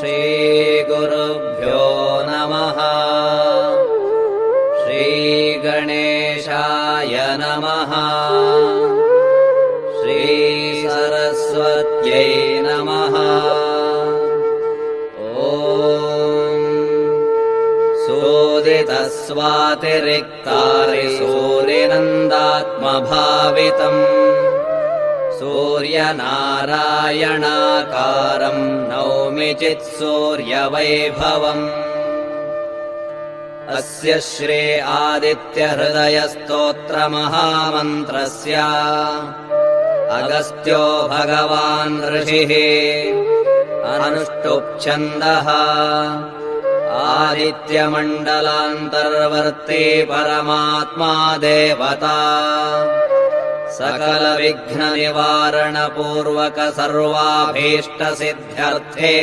श्रीगुरुभ्यो नमः। श्रीगणेशाय नमः। श्रीसरस्वत्यै नमः। सोदितस्वातिरिक्तारिसूरिनन्दात्मभावितम् सूर्यनारायणाकारम् नौमि चित्सूर्यवैभवम्। अस्य श्री आदित्यहृदयस्तोत्रमहामन्त्रस्य अगस्त्यो भगवान् ऋषिः अनुष्टुप्-छन्दः आदित्यमण्डलान्तर्वर्ती परमात्मा देवता सकलविघ्ननिवारणपूर्वक सर्वाभीष्टसिद्ध्यर्थे